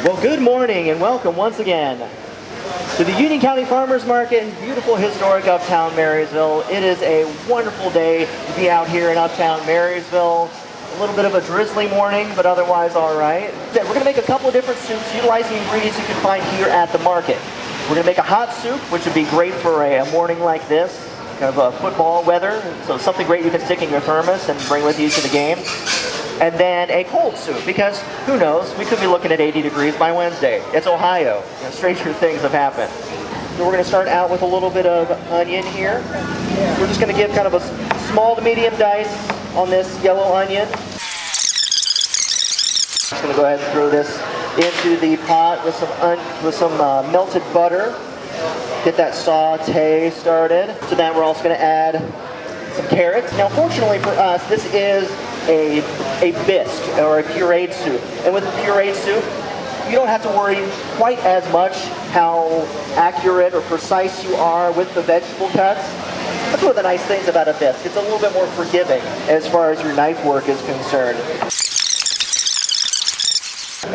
Well, good morning and welcome once again to the Union County Farmers Market in beautiful historic Uptown Marysville. It is a wonderful day to be out here in Uptown Marysville. A little bit of a drizzly morning, but otherwise all right. We're going to make a couple of different soups utilizing ingredients you can find here at the market. We're going to make a hot soup, which would be great for a morning like this, kind of a football weather. So something great you can stick in your thermos and bring with you to the game. And then a cold soup, because who knows, we could be looking at 80 degrees by Wednesday. It's Ohio. Stranger things have happened. So we're going to start out with a little bit of onion here. We're just going to give kind of a small to medium dice on this yellow onion. Just going to go ahead and throw this into the pot with some melted butter. Get that saute started. To that we're also going to add some carrots. Now fortunately for us, this is a bisque or a pureed soup. And with a pureed soup, you don't have to worry quite as much how accurate or precise you are with the vegetable cuts. That's one of the nice things about a bisque. It's a little bit more forgiving as far as your knife work is concerned.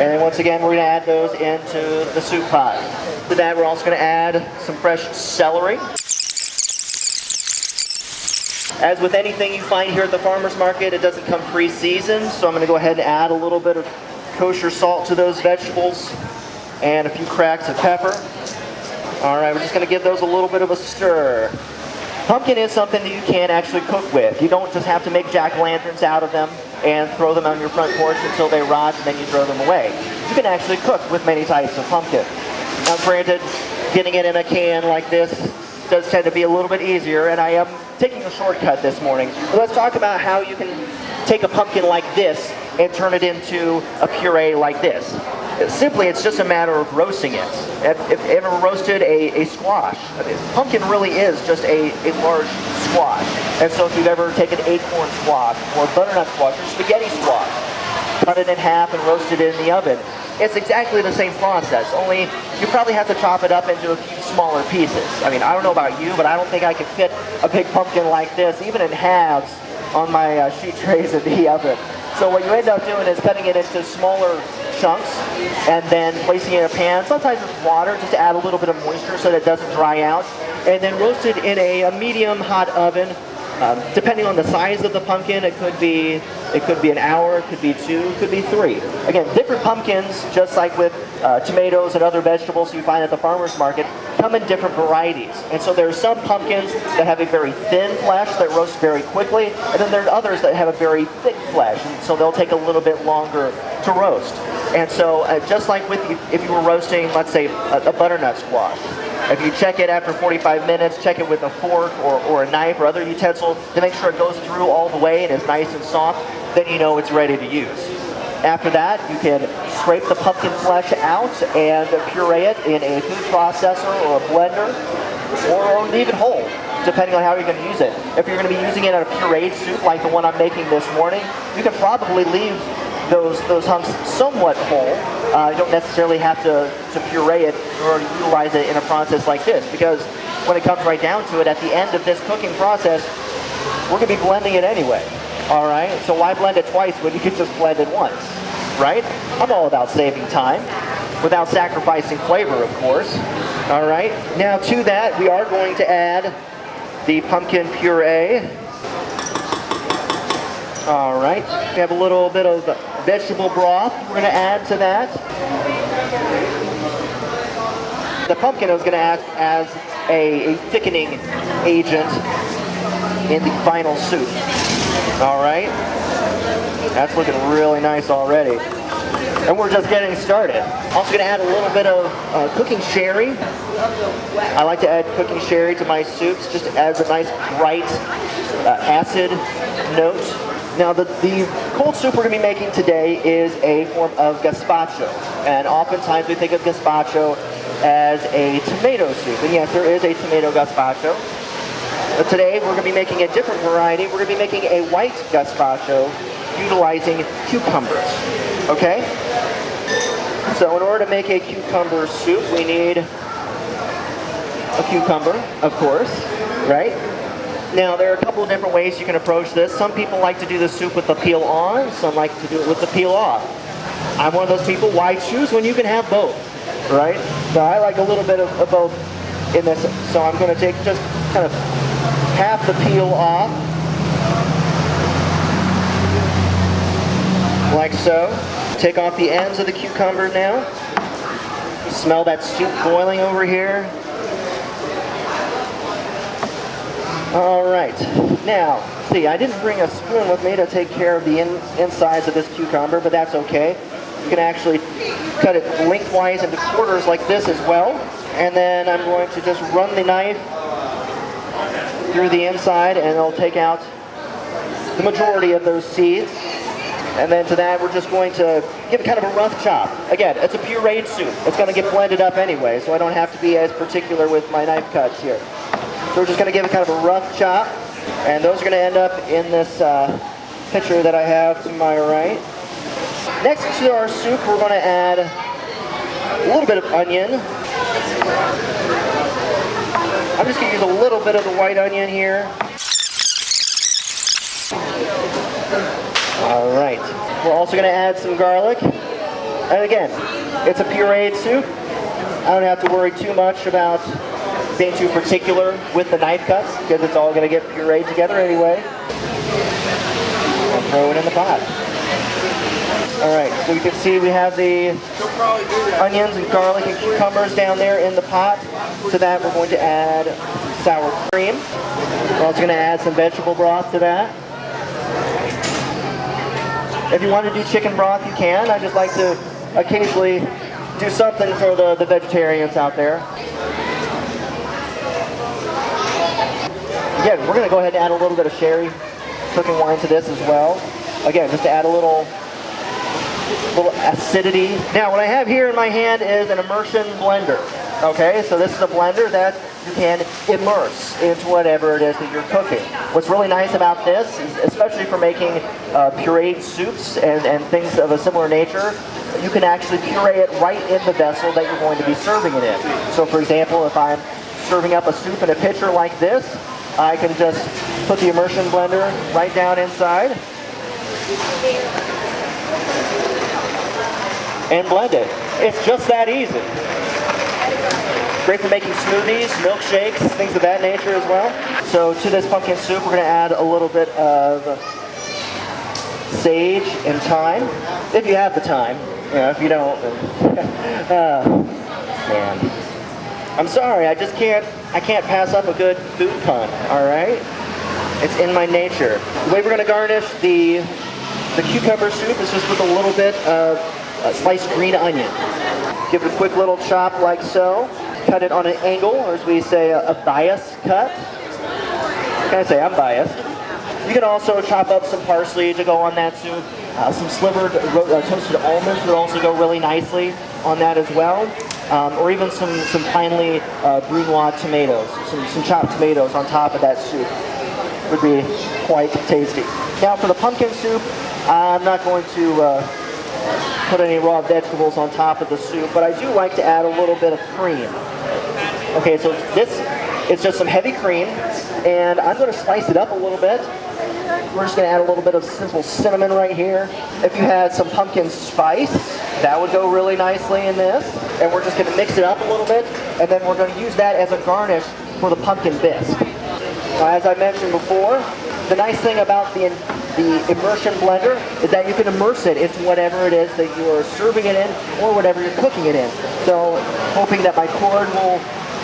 And then once again, we're going to add those into the soup pot. To that, we're also going to add some fresh celery. As with anything you find here at the farmer's market, it doesn't come pre-seasoned, so I'm going to go ahead and add a little bit of kosher salt to those vegetables and a few cracks of pepper. All right, we're just going to give those a little bit of a stir. Pumpkin is something that you can actually cook with. You don't just have to make jack-o'-lanterns out of them and throw them on your front porch until they rot and then you throw them away. You can actually cook with many types of pumpkin. Now granted, getting it in a can like this does tend to be a little bit easier, and I am taking a shortcut this morning. But let's talk about how you can take a pumpkin like this and turn it into a puree like this. Simply, it's just a matter of roasting it. If you ever roasted a squash, pumpkin really is just a large squash. And so if you've ever taken acorn squash or butternut squash or spaghetti squash, cut it in half and roast it in the oven, it's exactly the same process, only you probably have to chop it up into a few smaller pieces. I mean, I don't know about you, but I don't think I could fit a big pumpkin like this, even in halves, on my sheet trays in the oven. So what you end up doing is cutting it into smaller chunks and then placing it in a pan, sometimes with water, just to add a little bit of moisture so that it doesn't dry out, and then roast it in a medium hot oven. Depending on the size of the pumpkin, it could be an hour, it could be 2, it could be 3. Again, different pumpkins, just like with tomatoes and other vegetables you find at the farmer's market, come in different varieties. And so there are some pumpkins that have a very thin flesh that roast very quickly, and then there are others that have a very thick flesh, and so they'll take a little bit longer to roast. And so just like if you were roasting, let's say, a butternut squash, if you check it after 45 minutes, check it with a fork or a knife or other utensil to make sure it goes through all the way and is nice and soft, then you know it's ready to use. After that, you can scrape the pumpkin flesh out and puree it in a food processor or a blender, or leave it whole, depending on how you're going to use it. If you're going to be using it in a pureed soup like the one I'm making this morning, you can probably leave those hunks somewhat whole. You don't necessarily have to puree it or utilize it in a process like this, because when it comes right down to it, at the end of this cooking process, we're going to be blending it anyway. All right, so why blend it twice when you could just blend it once, right? I'm all about saving time without sacrificing flavor, of course. All right, now to that, we are going to add the pumpkin puree. All right, we have a little bit of vegetable broth we're going to add to that. The pumpkin is going to act as a thickening agent in the final soup. All right, that's looking really nice already. And we're just getting started. Also going to add a little bit of cooking sherry. I like to add cooking sherry to my soups, just as a nice bright acid note. Now the cold soup we're going to be making today is a form of gazpacho. And oftentimes we think of gazpacho as a tomato soup. And yes, there is a tomato gazpacho. But today we're going to be making a different variety. We're going to be making a white gazpacho utilizing cucumbers. Okay? So in order to make a cucumber soup, we need a cucumber, of course, right? Now, there are a couple of different ways you can approach this. Some people like to do the soup with the peel on. Some like to do it with the peel off. I'm one of those people, why choose when you can have both, right? So I like a little bit of both in this. So I'm going to take just kind of half the peel off, like so. Take off the ends of the cucumber now. Smell that soup boiling over here. All right, now, see, I didn't bring a spoon with me to take care of the insides of this cucumber, but that's okay. You can actually cut it lengthwise into quarters like this as well. And then I'm going to just run the knife through the inside, and it'll take out the majority of those seeds. And then to that, we're just going to give it kind of a rough chop. Again, it's a pureed soup. It's going to get blended up anyway, so I don't have to be as particular with my knife cuts here. So we're just going to give it kind of a rough chop. And those are going to end up in this pitcher that I have to my right. Next to our soup, we're going to add a little bit of onion. I'm just going to use a little bit of the white onion here. All right. We're also going to add some garlic. And again, it's a pureed soup. I don't have to worry too much about being too particular with the knife cuts because it's all going to get pureed together anyway. And throw it in the pot. All right, so you can see we have the onions and garlic and cucumbers down there in the pot. To that, we're going to add sour cream. We're also going to add some vegetable broth to that. If you want to do chicken broth, you can. I just like to occasionally do something for the vegetarians out there. Again, we're going to go ahead and add a little bit of sherry cooking wine to this as well. Again, just to add a little acidity. Now, what I have here in my hand is an immersion blender. Okay, so this is a blender that you can immerse into whatever it is that you're cooking. What's really nice about this, is, especially for making pureed soups and things of a similar nature, you can actually puree it right in the vessel that you're going to be serving it in. So, for example, if I'm serving up a soup in a pitcher like this, I can just put the immersion blender right down inside and blend it. It's just that easy. Great for making smoothies, milkshakes, things of that nature as well. So to this pumpkin soup, we're going to add a little bit of sage and thyme, if you have the time. You know, if you don't, then man. I'm sorry, I can't pass up a good food pun, all right? It's in my nature. The way we're going to garnish the cucumber soup is just with a little bit of sliced green onion. Give it a quick little chop like so. Cut it on an angle, or as we say, a bias cut. What can I say? I'm biased. You can also chop up some parsley to go on that soup. Some slivered toasted almonds would also go really nicely on that as well. Or even some finely brunoise tomatoes, some chopped tomatoes on top of that soup would be quite tasty. Now for the pumpkin soup, I'm not going to put any raw vegetables on top of the soup, but I do like to add a little bit of cream. Okay, so this is just some heavy cream, and I'm going to spice it up a little bit. We're just going to add a little bit of simple cinnamon right here. If you had some pumpkin spice, that would go really nicely in this. And we're just going to mix it up a little bit, and then we're going to use that as a garnish for the pumpkin bisque. Now, as I mentioned before, the nice thing about the immersion blender is that you can immerse it into whatever it is that you are serving it in or whatever you're cooking it in. So, hoping that my cord will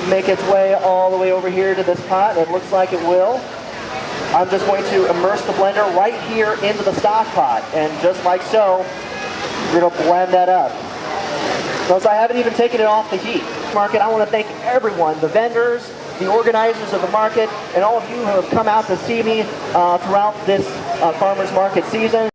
make its way all the way over here to this pot. It looks like it will. I'm just going to immerse the blender right here into the stock pot, and just like so, we're going to blend that up. Notice I haven't even taken it off the heat. Market, I want to thank everyone, the vendors, the organizers of the market, and all of you who have come out to see me throughout this farmers market season.